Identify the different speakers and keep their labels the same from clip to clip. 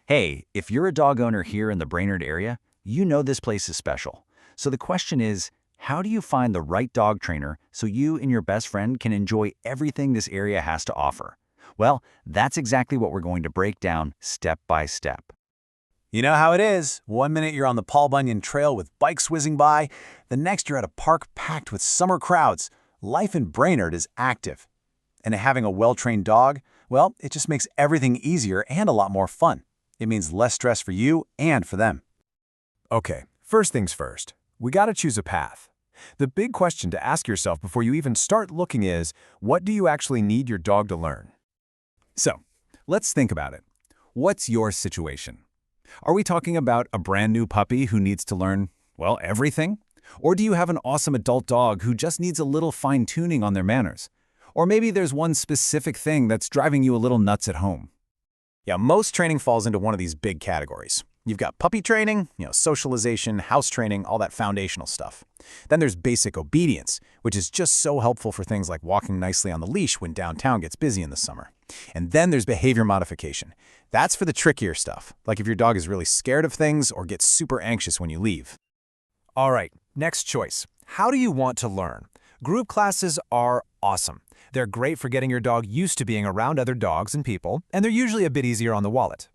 Speaker 1: Hey, if you're a dog owner here in the Brainerd area, you know this place is special. So the question is, how do you find the right dog trainer so you and your best friend can enjoy everything this area has to offer? Well, that's exactly what we're going to break down step by step.
Speaker 2: You know how it is. One minute you're on the Paul Bunyan Trail with bikes whizzing by, the next you're at a park packed with summer crowds. Life in Brainerd is active. And having a well-trained dog, well, it just makes everything easier and a lot more fun. It means less stress for you and for them.
Speaker 3: Okay, first things first. We gotta choose a path. The big question to ask yourself before you even start looking is, what do you actually need your dog to learn? So, let's think about it. What's your situation? Are we talking about a brand new puppy who needs to learn, well, everything? Or do you have an awesome adult dog who just needs a little fine-tuning on their manners? Or maybe there's one specific thing that's driving you a little nuts at home.
Speaker 2: Yeah, most training falls into one of these big categories. You've got puppy training, socialization, house training, all that foundational stuff. Then there's basic obedience, which is just so helpful for things like walking nicely on the leash when downtown gets busy in the summer. And then there's behavior modification. That's for the trickier stuff, like if your dog is really scared of things or gets super anxious when you leave.
Speaker 3: All right, next choice. How do you want to learn? Group classes are awesome. They're great for getting your dog used to being around other dogs and people, and they're usually a bit easier on the wallet.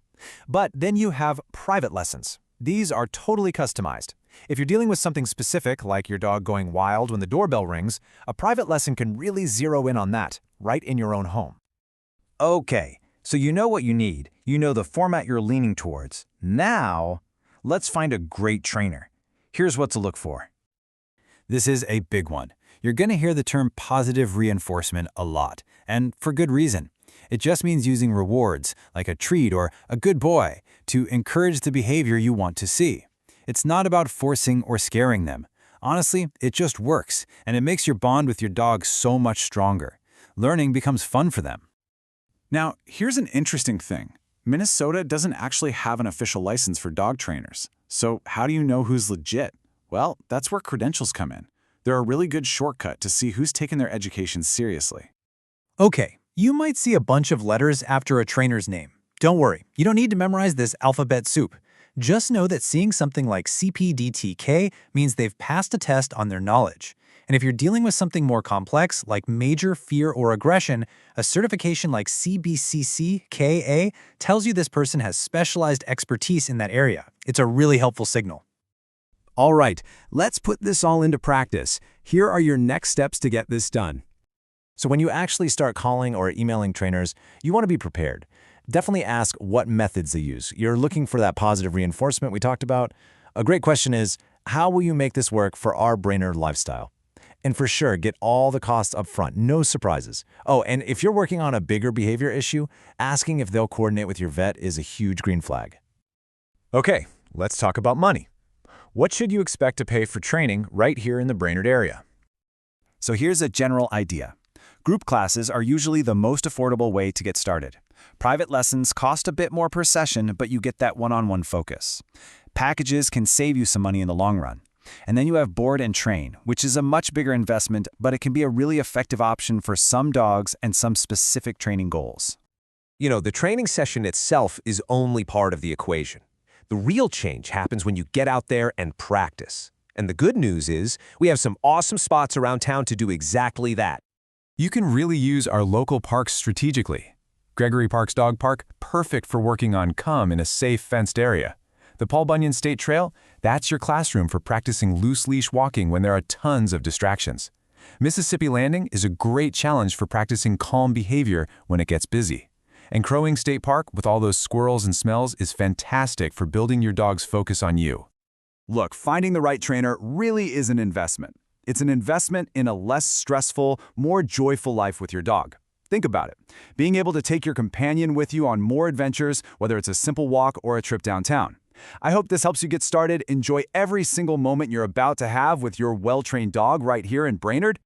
Speaker 3: But then you have private lessons. These are totally customized. If you're dealing with something specific, like your dog going wild when the doorbell rings, a private lesson can really zero in on that, right in your own home.
Speaker 1: Okay, so you know what you need. You know the format you're leaning towards. Now, let's find a great trainer. Here's what to look for. This is a big one. You're going to hear the term positive reinforcement a lot, and for good reason. It just means using rewards, like a treat or a good boy, to encourage the behavior you want to see. It's not about forcing or scaring them. Honestly, it just works, and it makes your bond with your dog so much stronger. Learning becomes fun for them.
Speaker 4: Now, here's an interesting thing. Minnesota doesn't actually have an official license for dog trainers. So how do you know who's legit? Well, that's where credentials come in. They're a really good shortcut to see who's taken their education seriously.
Speaker 5: Okay, you might see a bunch of letters after a trainer's name. Don't worry, you don't need to memorize this alphabet soup. Just know that seeing something like CPDTK means they've passed a test on their knowledge. And if you're dealing with something more complex, like major fear or aggression, a certification like CBCCKA tells you this person has specialized expertise in that area. It's a really helpful signal.
Speaker 3: All right, let's put this all into practice. Here are your next steps to get this done.
Speaker 2: So when you actually start calling or emailing trainers, you want to be prepared. Definitely ask what methods they use. You're looking for that positive reinforcement we talked about. A great question is, how will you make this work for our Brainerd lifestyle? And for sure, get all the costs up front, no surprises. Oh, and if you're working on a bigger behavior issue, asking if they'll coordinate with your vet is a huge green flag.
Speaker 3: Okay, let's talk about money. What should you expect to pay for training right here in the Brainerd area?
Speaker 1: So here's a general idea. Group classes are usually the most affordable way to get started. Private lessons cost a bit more per session, but you get that one-on-one focus. Packages can save you some money in the long run. And then you have board and train, which is a much bigger investment, but it can be a really effective option for some dogs and some specific training goals.
Speaker 6: You know, the training session itself is only part of the equation. The real change happens when you get out there and practice. And the good news is, we have some awesome spots around town to do exactly that.
Speaker 3: You can really use our local parks strategically. Gregory Park's Dog Park, perfect for working on come in a safe, fenced area. The Paul Bunyan State Trail, that's your classroom for practicing loose leash walking when there are tons of distractions. Mississippi Landing is a great challenge for practicing calm behavior when it gets busy. And Crow Wing State Park, with all those squirrels and smells, is fantastic for building your dog's focus on you.
Speaker 4: Look, finding the right trainer really is an investment. It's an investment in a less stressful, more joyful life with your dog. Think about it. Being able to take your companion with you on more adventures, whether it's a simple walk or a trip downtown. I hope this helps you get started. Enjoy every single moment you're about to have with your well-trained dog right here in Brainerd.